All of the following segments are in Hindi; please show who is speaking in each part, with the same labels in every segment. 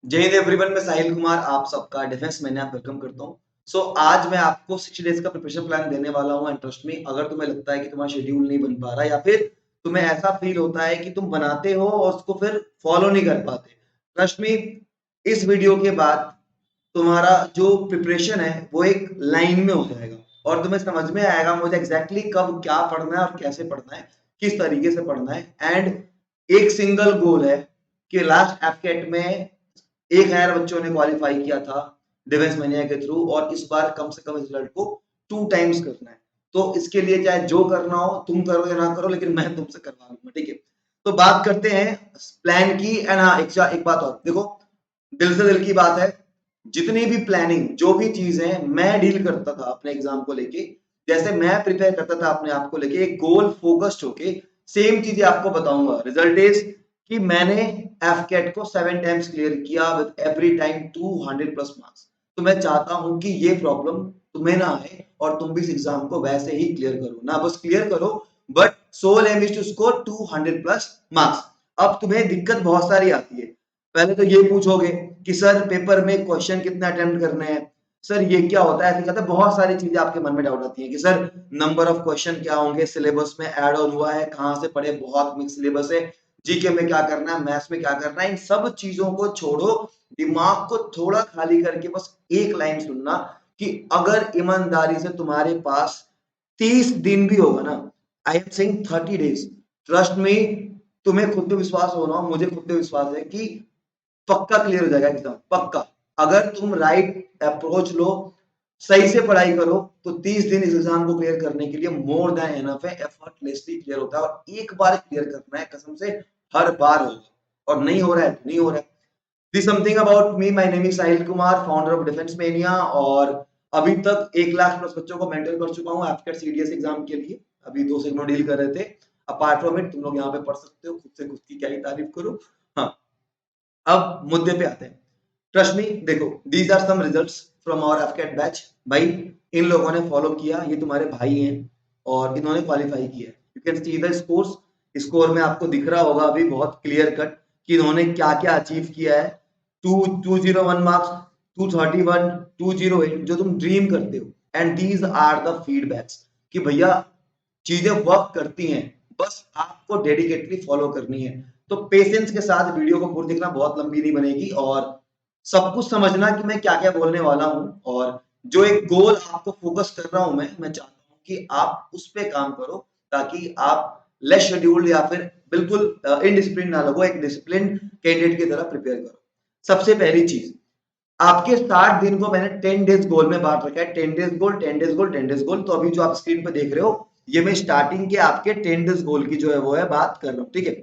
Speaker 1: जय हिंद एवरीवन, मैं साहिल कुमार आप सबका डिफेंस मैंने आप वेलकम करता हूँ। आज मैं आपको 60 डेज का प्रिपरेशन प्लान देने वाला हूँ एंड ट्रस्ट मी, अगर तुम्हें लगता है कि तुम्हारा शेड्यूल नहीं बन पा रहा या फिर तुम्हें ऐसा फील होता है कि तुम बनाते हो और उसको फिर फॉलो नहीं कर पाते, ट्रस्ट मी, इस वीडियो के बाद तुम्हारा जो प्रिपरेशन है वो एक लाइन में हो जाएगा और तुम्हें समझ में आएगा मुझे एग्जैक्टली कब क्या पढ़ना है और कैसे पढ़ना है, किस तरीके से पढ़ना है। एंड एक सिंगल गोल है कि लास्ट एफकेट में 1000 बच्चों ने क्वालिफाई किया था डिफेंस मैनिया के थ्रू और इस बार कम से कम इस रिजल्ट को 2 टाइम्स करना है। तो इसके लिए चाहे जो करना हो तुम करो या ना करो, लेकिन मैं तुमसे करवा लूंगा, ठीक है। तो बात करते हैं प्लान की। एंड हाँ, एक बात और देखो, दिल से दिल की बात है, जितनी भी प्लानिंग जो भी चीज है मैं डील करता था अपने एग्जाम को लेके, जैसे मैं प्रिपेयर करता था अपने आप को लेके एक गोल फोकस्ड होके, सेम चीजें आपको बताऊंगा। रिजल्ट इज कि मैंने एफकेट को 7 टाइम्स क्लियर किया with every time 200 plus marks. तो मैं चाहता हूं कि ये प्रॉब्लम तुम्हें ना आए और तुम भी इस एग्जाम को वैसे ही क्लियर करो, ना बस क्लियर करो but sole aim is to score 200 plus marks. अब तुम्हें दिक्कत बहुत सारी आती है। पहले तो ये पूछोगे कि सर पेपर में क्वेश्चन कितने अटेम्प्ट करने हैं, सर ये क्या होता है, ऐसे कहते हैं, बहुत सारी चीजें आपके मन में डाउट आती है कि सर नंबर ऑफ क्वेश्चन क्या होंगे, सिलेबस में ऐड ऑन हुआ है, कहां से पढ़े, बहुत मिक्स सिलेबस है, जीके में क्या करना है, मैथ्स में क्या करना है, इन सब चीजों को छोड़ो, दिमाग को थोड़ा खाली करके बस एक लाइन सुनना कि अगर ईमानदारी से तुम्हारे पास 30 दिन भी होगा ना, I am saying 30 days, trust me, तुम्हें खुद पे विश्वास होना, मुझे खुद पे विश्वास है कि पक्का क्लियर हो जाएगा एग्जाम, पक्का। अगर तुम राइट अप्रोच लो, सही से पढ़ाई करो, तो 30 दिन इस एग्जाम को क्लियर करने के लिए मोर देन एनफ है, एफर्टलेसली क्लियर होता है और एक बार क्लियर करना है, कसम से हर बार होगा और नहीं हो रहा है तो नहीं हो रहा है। This something about me, my name is Sahil Kumar, founder of defence mania, और अभी तक 1 लाख प्लस बच्चों को मेंटर कर चुका हूँ एफकेट सीडीएस एग्जाम के लिए। अभी 2 सेगमेंट डील कर रहे थे। अपार्ट फ्रॉम इट तुम लोग यहाँ पे पढ़ सकते हो, खुद से खुद की क्या ही तारीफ करो। हाँ, अब मुद्दे पे आते हैं। ट्रस्ट मी, देखो, these are some results from our एफकेट बैच। भाई, इन लोगों ने फॉलो किया, ये तुम्हारे भाई हैं और इन्होंने क्वालिफाई किया। You can see the scores. Score में आपको दिख रहा होगा अभी बहुत क्लियर कट कि इन्होंने क्या क्या अचीव किया है। 201 मार्क्स, 231, 208, जो तुम ड्रीम करते हो। And these are the feedbacks कि भैया चीजें वर्क करती हैं, बस आपको डेडिकेटली फॉलो करनी है। तो पेशेंस के साथ वीडियो को पूरी देखना, बहुत लंबी नहीं बनेगी, और सब कुछ समझना कि मैं क्या क्या बोलने वाला हूँ। और जो एक गोल आपको फोकस कर रहा हूं मैं चाहता हूँ कि आप उस पर काम करो, ताकि आप लेस शेड्यूल्ड या फिर बिल्कुल इनडिसिप्लिन ना लगो, एक डिसिप्लिन कैंडिडेट की तरह प्रिपेयर करो। सबसे पहली चीज, आपके 60 दिन को मैंने 10 डेज गोल में बांट रखा है। 10 डेज गोल, 10 डेज गोल, 10 डेज गोल। तो अभी जो आप स्क्रीन पे देख रहे हो, ये मैं स्टार्टिंग के आपके 10 डेज गोल की जो है वो है बात कर रहा हूं, ठीक है।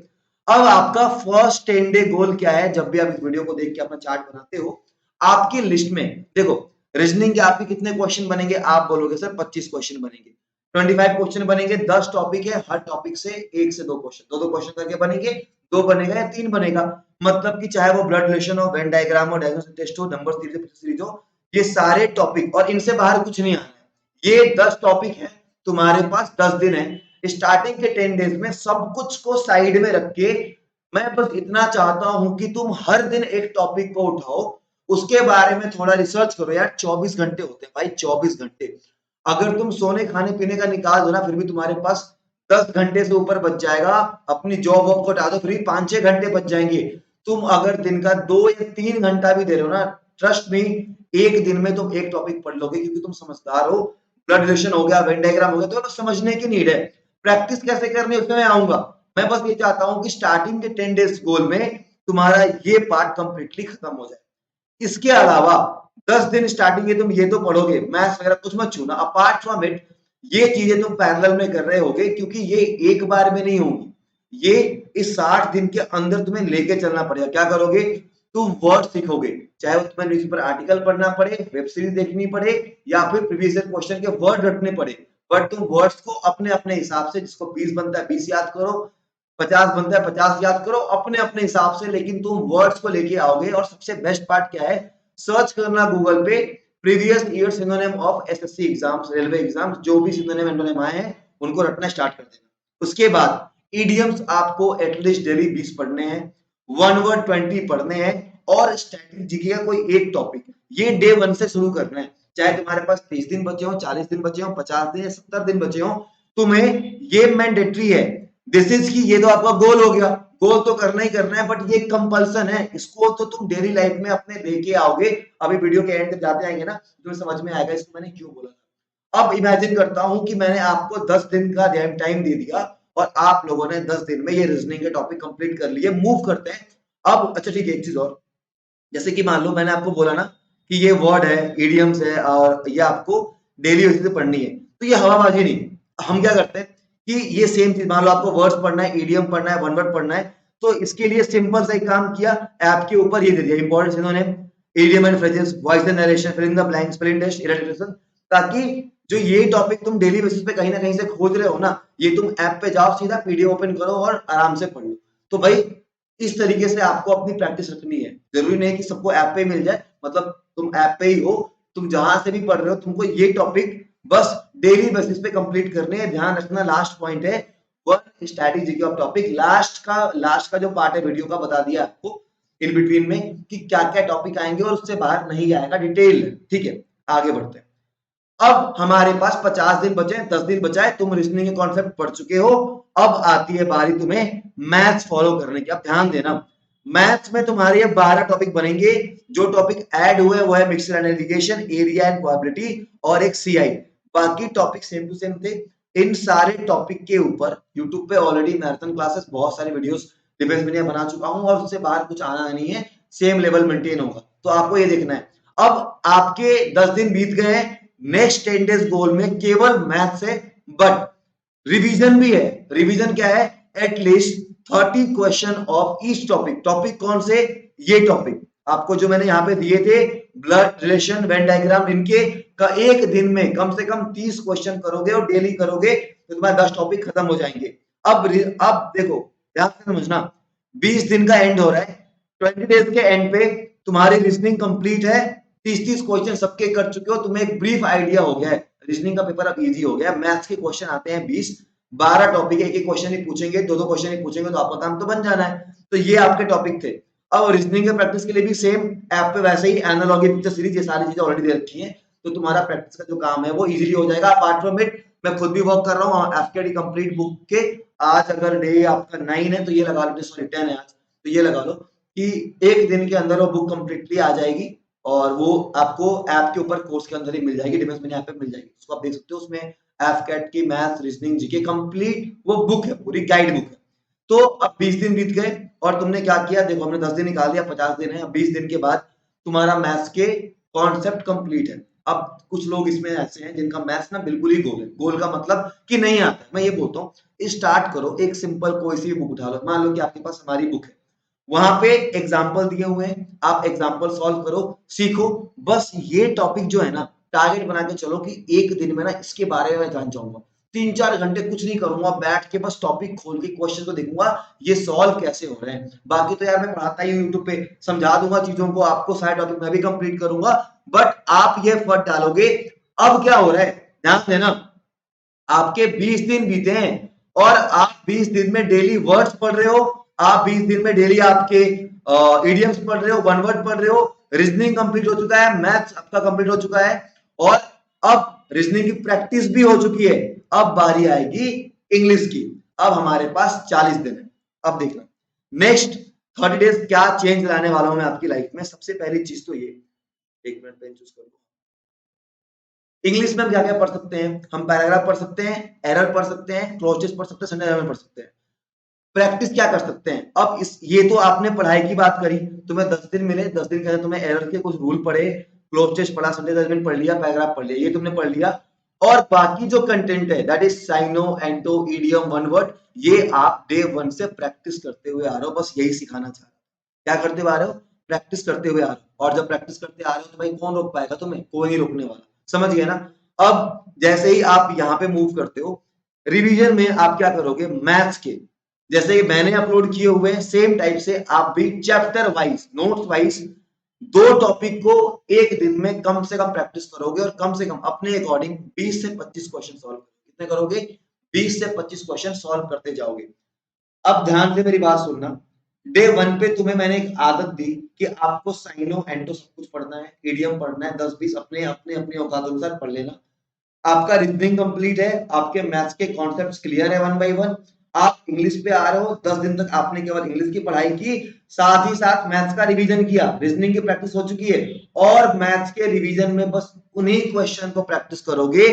Speaker 1: अब आपका फर्स्ट 10 डे गोल क्या है? जब भी आप इस वीडियो को देख के अपना चार्ट बनाते हो, आपकी लिस्ट में देखो, रीजनिंग के आपके कितने क्वेश्चन बनेंगे? आप बोलोगे सर 25 क्वेश्चन बनेंगे, 25 क्वेश्चन बनेंगे, 10 टॉपिक है, हर टॉपिक से 1 से 2 क्वेश्चन, दो क्वेश्चन करके बनेंगे, 2 बनेगा या 3 बनेगा। मतलब कि चाहे वो ब्लड रिलेशन हो, वेन डायग्राम हो, डायग्नोस्टिक टेस्ट हो, नंबर सीरीज हो, ये सारे टॉपिक, और इनसे बाहर कुछ नहीं आना है। ये 10 टॉपिक है, तुम्हारे पास 10 दिन है। स्टार्टिंग के 10 डेज में सब कुछ को साइड में रख के मैं बस इतना चाहता हूं कि तुम हर दिन एक टॉपिक को उठाओ, उसके बारे में थोड़ा रिसर्च करो। यार 24 घंटे होते हैं भाई, 24 घंटे। अगर तुम सोने खाने पीने का निकाल दो ना, फिर भी तुम्हारे पास 10 घंटे से ऊपर बच जाएगा। अपनी जॉब वॉब को हटा दो, फिर भी 5-6 घंटे बच जाएंगे। तुम अगर दिन का 2 या 3 घंटा भी दे रहे हो ना, ट्रस्ट मी, एक दिन में तुम एक टॉपिक पढ़ लोगे, क्योंकि तुम समझदार हो। ब्लड रिलेशन हो गया, वेन डायग्राम हो गया, तो बस समझने की नीड है। प्रैक्टिस कैसे करनी है उसमें मैं आऊंगा। मैं बस ये चाहता हूं कि स्टार्टिंग के 10 डेज गोल में तुम्हारा ये पार्ट कंप्लीटली खत्म हो जाए। इसके अलावा 10 दिन स्टार्टिंग में तुम ये तो पढ़ोगे, मैथ्स वगैरह कुछ मत छूना। अपार्ट फ्रॉम इट, ये चीजें तुम पैरेलल में कर रहे होगे, क्योंकि ये एक बार में नहीं होगी। ये इस 60 दिन के अंदर तुम्हें लेके चलना पड़ेगा। क्या करोगे? तुम वर्ड सीखोगे, चाहे वो तुम्हें न्यूज़पेपर आर्टिकल पढ़ना पड़े, वेब सीरीज देखनी पड़े, या फिर प्रीवियस ईयर क्वेश्चन के वर्ड रटने पड़े। बट तुम वर्ड्स को अपने अपने हिसाब से, जिसको 20 बनता है 20 याद करो, 50 बनता है 50 याद करो, अपने अपने हिसाब से, लेकिन तुम वर्ड्स को लेके आओगे। और सबसे बेस्ट पार्ट क्या है? सर्च करना गूगल पे, previous year synonym of SSC exams, railway exams, जो भी सिनोनिम एंटोनिम आए हैं उनको रटना स्टार्ट कर देना। उसके बाद इडियम्स आपको एटलीस्ट डेली 20 पढ़ने हैं, वन वर्ड 20 पढ़ने हैं, और स्टैटिक जीके का कोई एक टॉपिक, ये डे 1 से शुरू करना है। चाहे तुम्हारे पास 30 दिन बचे हो, 40 दिन बचे हो, 50 दिन या 70 दिन बचे हो, तुम्हें ये मैंडेटरी है। दिस इज की ये तो आपका गोल हो गया, गोल तो करना ही करना है, बट ये कंपल्सन है, इसको तो तुम डेली लाइफ में अपने लेके आओगे। अभी वीडियो के एंड तक जाते आएंगे ना, तुम्हें समझ में आएगा इसको मैंने क्यों बोला था। अब इमेजिन करता हूं कि मैंने आपको 10 दिन का टाइम दे दिया और आप लोगों ने 10 दिन में ये रीजनिंग के टॉपिक कंप्लीट कर लिए। मूव करते हैं अब। अच्छा ठीक है, एक चीज और, जैसे कि मान लो मैंने आपको बोला ना कि ये वर्ड है, इडियम्स है और ये आपको डेली बेसिस पे पढ़नी है, तो ये हवाबाजी नहीं। हम क्या करते हैं कि ये सेम चीज, मान लो आपको वर्ड्स पढ़ना है, इडियम पढ़ना है, वन वर्ड पढ़ना है, तो इसके लिए सिंपल सा एक काम किया, ऐप के ऊपर ये दे दिया इंपॉर्टेंस इन्होंने, idiom and phrases, voice and narration, fill in the blanks, spelling test, illustration, ताकि जो ये टॉपिक तुम डेली बेसिस पे कहीं ना कहीं से खोज रहे हो ना, ये तुम ऐप पे जाओ, सीधा पीडीएफ ओपन करो और आराम से पढ़ लो। तो भाई इस तरीके से आपको अपनी प्रैक्टिस रखनी है। जरूरी नहीं कि सबको ऐप पे मिल जाए, मतलब तुम ऐप पे ही हो, तुम जहां से भी पढ़ रहे हो, तुमको ये टॉपिक बस डेली बेसिस पे कंप्लीट करने हैं। ध्यान रखना, लास्ट पॉइंट है one strategy of topic. Last का जो पार्ट है वीडियो का बता दिया आपको इन बिटवीन में कि क्या क्या टॉपिक आएंगे और उससे बाहर नहीं आएगा, डिटेल। ठीक है, आगे बढ़ते हैं। अब हमारे पास 50 दिन बचे, 10 दिन बचा है, तुम रीजनिंग के कॉन्सेप्ट पढ़ चुके हो। अब आती है बारी तुम्हें मैथ्स फॉलो करने की। अब ध्यान देना, मैथ्स में तुम्हारे ये 12 टॉपिक बनेंगे। जो टॉपिक ऐड हुए वो है mixer and allegation, area and probability और एक सीआई। बाकी टॉपिक सेम टू सेम थे। इन सारे टॉपिक के ऊपर यूट्यूब पे ऑलरेडी मैराथन क्लासेस, बहुत सारे वीडियोस डिफेंस में बना चुका हूं और उससे बाहर कुछ आना नहीं है, सेम लेवल मेंटेन होगा, तो आपको ये देखना है। अब आपके 10 दिन बीत गए हैं, नेक्स्ट 10 डेज गोल में केवल मैथ्स है, बट रिवीजन भी है। रिवीजन क्या है? At least 30 question of each topic. Topic कौन से? ये टॉपिक आपको जो मैंने यहाँ पे दिए थे, ब्लड रिलेशन, वेन डायग्राम, इनके का एक दिन में कम से कम 30 क्वेश्चन करोगे और डेली करोगे तो तुम्हारे 10 टॉपिक खत्म हो जाएंगे। अब देखो, ध्यान से समझना, 20 दिन का एंड हो रहा है, 20 डेज के एंड पे तुम्हारी रीजनिंग कंप्लीट है, 30 क्वेश्चन सबके कर चुके हो, तुम्हें एक ब्रीफ आइडिया हो गया है। रीजनिंग का पेपर अब इजी हो गया। मैथ्स के क्वेश्चन आते हैं 20, 12 टॉपिक है, एक क्वेश्चन ही पूछेंगे, दो क्वेश्चन ही पूछेंगे, तो आपका काम तो बन जाना है। तो ये आपके टॉपिक थे। अब रीजनिंग के प्रैक्टिस के लिए भी सेम ऐप पे वैसे ही एनालॉगी पिक्चर सीरीज, ये सारी चीजें ऑलरेडी दे रखी है, तो तुम्हारा प्रैक्टिस का जो काम है वो इजीली हो जाएगा। अपार्ट फ्रॉम इट मैं खुद भी वर्क कर रहा हूँ एफकेडी कंप्लीट बुक के। आज अगर डे आपका 9 है तो ये लगा लो, सॉरी 10 है आज, तो ये लगा लो कि एक दिन के अंदर वो बुक कंप्लीटली आ जाएगी और वो आपको ऐप के ऊपर कोर्स के अंदर ही मिल जाएगी, डिफेंस मिनी ऐप पे मिल जाएगी। उसको आप देख सकते हो, उसमें एफकेट की मैथ्स, रीजनिंग, जीके कंप्लीट वो बुक है, पूरी गाइड बुक है। तो अब 20 दिन बीत गए और तुमने क्या किया, देखो हमने 10 दिन निकाल दिया, 50 दिन है। अब 20 दिन के बाद तुम्हारा मैथ्स के कॉन्सेप्ट कंप्लीट है। अब कुछ लोग इसमें ऐसे हैं जिनका मैथ्स ना बिल्कुल ही गोल है। गोल का मतलब कि नहीं आता। मैं ये बोलता हूँ स्टार्ट करो, एक सिंपल कोई सी बुक उठा लो, मान लो कि आपके पास हमारी बुक है, वहां पे एग्जाम्पल दिए हुए हैं, आप एग्जाम्पल सॉल्व करो, सीखो। बस ये टॉपिक जो है ना, टारगेट बना के चलो कि एक दिन में ना इसके बारे में जान जाऊंगा। 3-4 घंटे कुछ नहीं करूंगा, बैठ के बस टॉपिक खोल के क्वेश्चन को देखूंगा ये सॉल्व कैसे हो रहे हैं। बाकी तो यार मैं पढ़ाता ही यूट्यूब पे, समझा दूंगा चीजों को आपको, सारे टॉपिक मैं भी कंप्लीट करूंगा, बट आप ये फर्क डालोगे। अब क्या हो रहा है, ध्यान देना, आपके 20 दिन बीते हैं और आप 20 दिन में डेली वर्ड्स पढ़ रहे हो, आप 20 दिन में डेली आपके इडियम्स पढ़ रहे हो, वन वर्ड पढ़ रहे हो, रीजनिंग कंप्लीट हो चुका है, मैथ्स आपका कंप्लीट हो चुका है और अब रीजनिंग की प्रैक्टिस भी हो चुकी है। अब बारी आएगी इंग्लिश की। अब हमारे पास 40 दिन है। अब देखना नेक्स्ट 30 डेज क्या चेंज लाने वाला हूं मैं आपकी लाइफ में। सबसे पहली चीज तो ये, एक मिनट पेन चूज करूंगा। इंग्लिश में हम क्या क्या पढ़ सकते हैं? हम पैराग्राफ पढ़ सकते हैं, एरर पढ़ सकते हैं, क्लोजेस पढ़ सकते हैं, सेंटेंस पढ़ सकते हैं। प्रैक्टिस क्या कर सकते हैं? अब इस ये तो आपने पढ़ाई की बात करी, तुम्हें 10 दिन मिले, 10 दिन के अंदर तुम्हें एरर के कुछ रूल पढ़े, क्लोजेस पढ़ा, सेंटेंस पढ़ लिया, पैराग्राफ पढ़ लिया, ये तुमने पढ़ लिया। और बाकी जो कंटेंट है that is synonym, antonym, idiom, one word, ये आप डे 1 से प्रैक्टिस करते हुए आ रहे हो। बस यही सिखाना चाह रहा हूं। क्या करते हुए आ रहे हो? प्रैक्टिस करते हुए आ रहे हो। और जब प्रैक्टिस करते आ रहे हो तो भाई कौन रोक पाएगा तुम्हें? कोई नहीं रोकने वाला। समझ गए ना? अब जैसे ही आप यहाँ पे मूव करते हो, रिवीजन में आप क्या करोगे? मैथ्स के जैसे मैंने अपलोड किए हुए हैं सेम टाइप से आप भी chapter wise, notes wise 2 topic को एक दिन में कम से कम प्रैक्टिस करोगे और कम से कम अपने अकॉर्डिंग 20 से 25 क्वेश्चन सॉल्व। कितने करोगे? 20 से 25 क्वेश्चन सॉल्व करते जाओगे। अब ध्यान से मेरी बात सुनना, डे 1 पे तुम्हें मैंने एक आदत दी कि आपको साइनो एंटो सब कुछ पढ़ना है, इडियम पढ़ना है, 10-20 अपने अपने अपनी औकात अनुसार पढ़ लेना। आपका रीजनिंग कंप्लीट है, आपके मैथ्स के कॉन्सेप्ट्स क्लियर है वन बाय वन। आप इंग्लिश पे आ रहे हो, 10 दिन तक आपने केवल इंग्लिश की पढ़ाई की, साथ ही साथ मैथ्स का रिवीजन किया, रीजनिंग की प्रैक्टिस हो चुकी है, और मैथ्स के रिवीजन में बस उन्हीं क्वेश्चन को प्रैक्टिस करोगे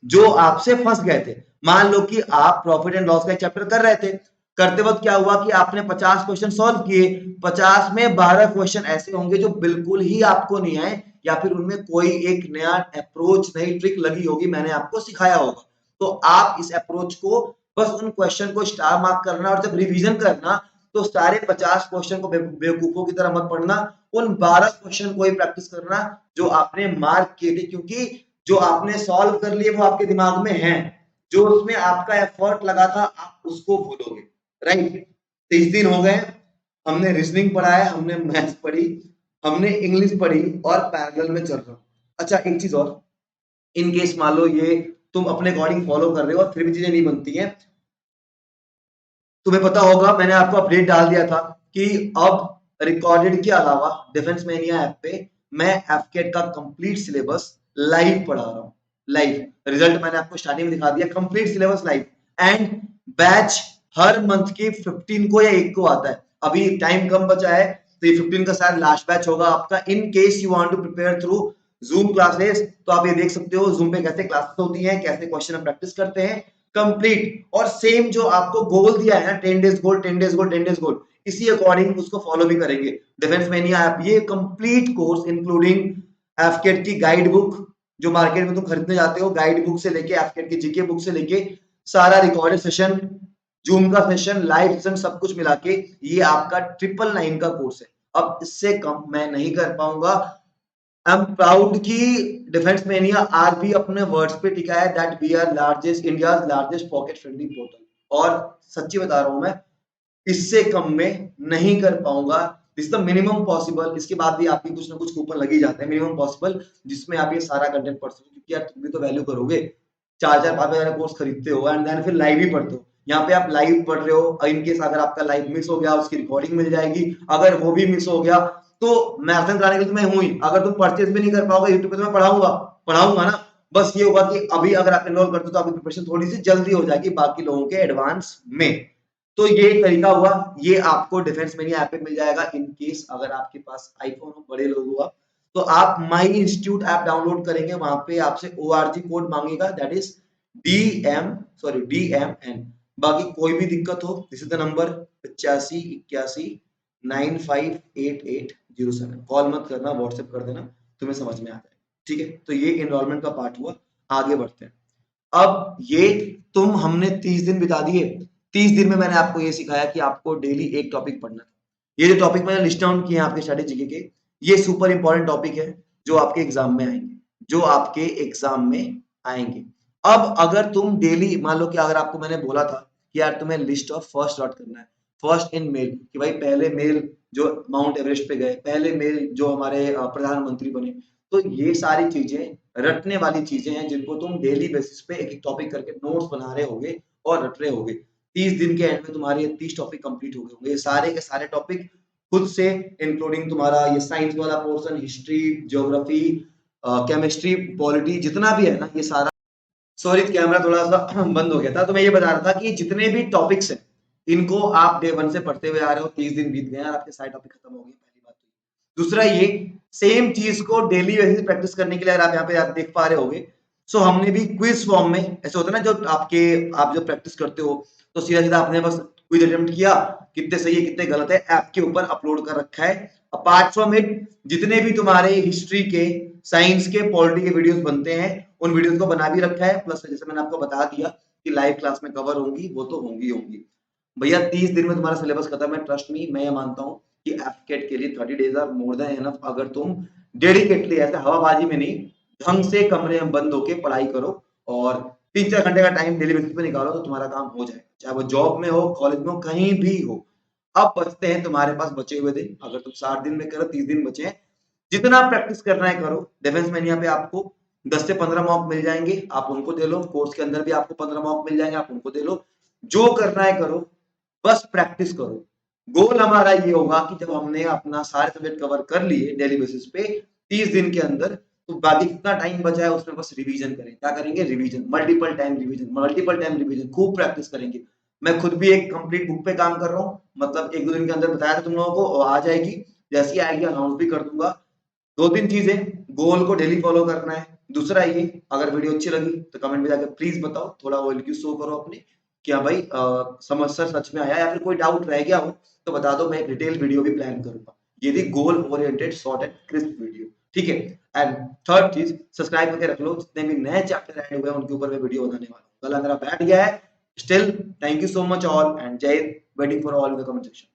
Speaker 1: जो आपसे फंस गए थे। मान लो कि आप प्रॉफिट एंड लॉस का एक चैप्टर कर रहे थे, करते वक्त क्या हुआ कि आपने 50 क्वेश्चन सॉल्व किए, 50 में 12 क्वेश्चन ऐसे होंगे जो बिल्कुल ही आपको नहीं आए, या फिर उनमें कोई एक नया अप्रोच, नई ट्रिक लगी होगी, मैंने आपको सिखाया होगा। तो आप इस अप्रोच को, बस उन क्वेश्चन को स्टार मार्क करना, और जब रिवीजन करना तो सारे 50 क्वेश्चन को बेवकूफों की तरह मत पढ़ना, उन 12 क्वेश्चन को ही प्रैक्टिस करना जो आपने मार्क किए थे, क्योंकि जो आपने सॉल्व कर लिए वो आपके दिमाग में है, जो उसमें आपका एफर्ट लगा था आप उसको भूलोगे, राइट। 30 दिन हो गए, हमने रीजनिंग पढ़ा है, हमने मैथ्स पढ़ी, हमने इंग्लिश पढ़ी, और पैरेलल में चल रहा हूं। अच्छा, एक चीज और, इन केस मान लो ये तुम अपने अकॉर्डिंग फॉलो कर रहे हो और फिर भी चीजें नहीं बनती हैं, तुम्हें पता होगा मैंने आपको अपडेट डाल दिया था कि अब रिकॉर्डेड के अलावा डिफेंस मेनिया ऐप पे मैं एफकेट का कंप्लीट सिलेबस लाइव पढ़ा रहा हूँ। लाइव रिजल्ट मैंने आपको स्टार्टिंग में दिखा दिया, complete syllabus live, and batch her month की 15 को या 1 को आता है। अभी टाइम कम बचा है, तो ये 15 का शायद लास्ट बैच होगा आपका। In case you want to prepare through Zoom classes, तो आप ये देख सकते हो जूम पे कैसे क्लासेस होती हैं, कैसे क्वेश्चन हम प्रैक्टिस करते हैं कंप्लीट, और सेम जो आपको गोल दिया है ना, 10 डेज गोल 10 डेज गोल 10 डेज गोल, इसी अकॉर्डिंग उसको फॉलो भी करेंगे। डिफेंस मेनिया ऐप, ये कंप्लीट कोर्स इंक्लूडिंग एफकेट की गाइड बुक, जो मार्केट में तुम खरीदने जाते हो, गाइड बुक से लेके एफकेट की जीके बुक से लेके सारा रिकॉर्डेड सेशन, जूम का सेशन, लाइव सेशन, सब कुछ मिला के ये आपका 999 का कोर्स है। अब इससे कम मैं नहीं कर पाऊंगा। आई एम प्राउड कि डिफेंस मेनिया आज भी अपने वर्ड्स पे टिका है that we are largest, India's largest pocket friendly portal. और सच्ची बता रहा हूं मैं, इससे कम में नहीं कर पाऊंगा। This the minimum possible. इसके बाद भी आपकी कुछ ना कुछ कूपन लगी जाते हैं मिनिमम पॉसिबल, जिसमें आप ये सारा कंटेंट पढ़ सको, क्योंकि यार तुम भी तो वैल्यू करोगे, 4-4 5 कोर्स खरीदते हो एंड देन फिर लाइव ही पढ़ते हो। यहाँ पे आप लाइव पढ़ रहे हो, इनकेस अगर आपका लाइव मिस हो गया उसकी रिकॉर्डिंग मिल जाएगी, अगर वो भी मिस हो गया तो मैराथन कराने के लिए तो मैं हूं ही, अगर तुम परचेज भी नहीं कर पाओगे यूट्यूब पे तो मैं पढ़ाऊंगा, पढ़ाऊंगा ना। बस ये होगा कि अभी अगर आप एनरोल करते हो तो आपकी प्रिपरेशन थोड़ी सी जल्दी हो जाएगी बाकी लोगों के एडवांस में। तो ये एक तरीका हुआ, ये आपको डिफेंस मेनिया ऐप पे मिल जाएगा। इन केस अगर आपके पास आईफोन हो, बड़े लोग हुआ, तो आप माई इंस्टीट्यूट ऐप डाउनलोड करेंगे, वहां पे आपसे ओआरजी कोड मांगेगा, दैट इज DMN। बाकी कोई भी दिक्कत हो, this is the number 8581958807। Call मत करना, व्हाट्सएप कर देना, तुम्हें समझ में आ जाए, ठीक है। तो ये एनरोलमेंट का पार्ट हुआ, आगे बढ़ते हैं। अब ये तुम हमने 30 दिन बिता दिए, 30 दिन में मैंने आपको ये सिखाया कि आपको डेली एक टॉपिक पढ़ना है। ये जो टॉपिक मैंने लिस्ट डाउन किए हैं आपके स्टडी जीके के, ये सुपर इंपॉर्टेंट टॉपिक है जो आपके एग्जाम में आएंगे, जो आपके एग्जाम में आएंगे। अब अगर तुम डेली, मान लो कि अगर आपको मैंने बोला था कि यार तुम्हें लिस्ट ऑफ फर्स्ट डॉट करना है, फर्स्ट इन मेल, कि भाई पहले मेल जो माउंट एवरेस्ट पे गए, पहले मेल जो हमारे प्रधानमंत्री बने, तो ये सारी चीजें रटने वाली चीजें हैं जिनको तुम डेली बेसिस पे एक एक टॉपिक करके नोट्स बना रहे होगे और रट रहे होगे। 30 दिन के एंड में तुम्हारे 30 टॉपिक कंप्लीट हो गए होंगे, सारे के सारे टॉपिक खुद से, इंक्लूडिंग तुम्हारा ये साइंस वाला portion, history, geography, chemistry, polity, जितना भी है ना ये सारा। सॉरी कैमरा थोड़ा सा बंद हो गया था। तो मैं ये बता रहा था कि जितने भी टॉपिक्स हैं इनको आप डे 1 से पढ़ते हुए आ रहे हो, 30 दिन बीत गए हैं, आपके सारे टॉपिक खत्म हो गए, पहली बात तो। दूसरा ये सेम चीज को डेली बेसिस प्रैक्टिस करने के लिए अगर आप यहाँ पे आप देख पा रहे होगे, सो हमने भी क्विज फॉर्म में, ऐसे होता है ना जो आपके, आप जो प्रैक्टिस करते हो तो सीधा सीधा आपने बस क्विज अटेम्प्ट किया, कितने सही है कितने गलत है ऐप के ऊपर अपलोड कर रखा है। अपार्ट फ्रॉम इट, जितने भी तुम्हारे हिस्ट्री के, साइंस के, पॉलिटी के वीडियोस बनते हैं उन वीडियोस को बना भी रखा है, प्लस जैसे मैंने आपको बता दिया कि लाइव क्लास में कवर होंगी, वो तो होंगी होंगी। भैया 30 दिन में तुम्हारा सिलेबस खत्म है, ट्रस्ट मी। मैं ये मानता हूँ कि एफकेट के लिए 30 days are more than enough, अगर तुम डेडिकेटली, ऐसे हवाबाजी में नहीं, ढंग से कमरे में बंद होके पढ़ाई करो और 3-4 घंटे का टाइम डेली बेसिस पे निकालो, तो तुम्हारा काम हो जाए, चाहे वो जॉब में हो, कॉलेज में हो, कहीं भी हो। अब बचते हैं तुम्हारे पास बचे हुए दिन, अगर तुम 60 दिन में करो, 30 दिन बचे हैं, जितना प्रैक्टिस करना है करो। डिफेंस मेनिया पे आपको 10 से 15 मॉक मिल जाएंगे, आप उनको दे लो। कोर्स के अंदर भी आपको 15 मॉक मिल जाएंगे, आप उनको दे लो। जो करना है करो, बस प्रैक्टिस करो। गोल हमारा ये होगा कि जब हमने अपना सारे सब्जेक्ट कवर कर लिए डेली बेसिस पे 30 दिन के अंदर, तो बाकी कितना टाइम बचा है उसमें बस रिवीजन करें। क्या करेंगे? Revision, multiple time revision, multiple time revision, खूब प्रैक्टिस करेंगे। मैं खुद भी एक कंप्लीट बुक पे काम कर रहा हूँ, मतलब 1-2 दिन के अंदर बताया था तुम लोगों को, आ जाएगी। जैसी आएगी अनाउंस भी कर दूंगा। 2-3 चीजें, गोल को डेली फॉलो करना है। दूसरा ये, अगर वीडियो अच्छी लगी तो कमेंट में जाकर प्लीज बताओ, थोड़ा वैल्यू शो करो अपनी, क्या भाई समस्या सच में आया या फिर कोई डाउट रह गया हो तो बता दो, मैं एक डिटेल वीडियो भी प्लान करूंगा। ये थी goal oriented short and crisp video, ठीक है। एंड थर्ड चीज, सब्सक्राइब करके रख लो, जितने भी नए चैप्टर ऐड हुए हैं उनके ऊपर मैं वीडियो बनाने वाला हूँ। गला मेरा बैठ गया है। Still thank you so much all and Jai Hind. Waiting for all in the comment section.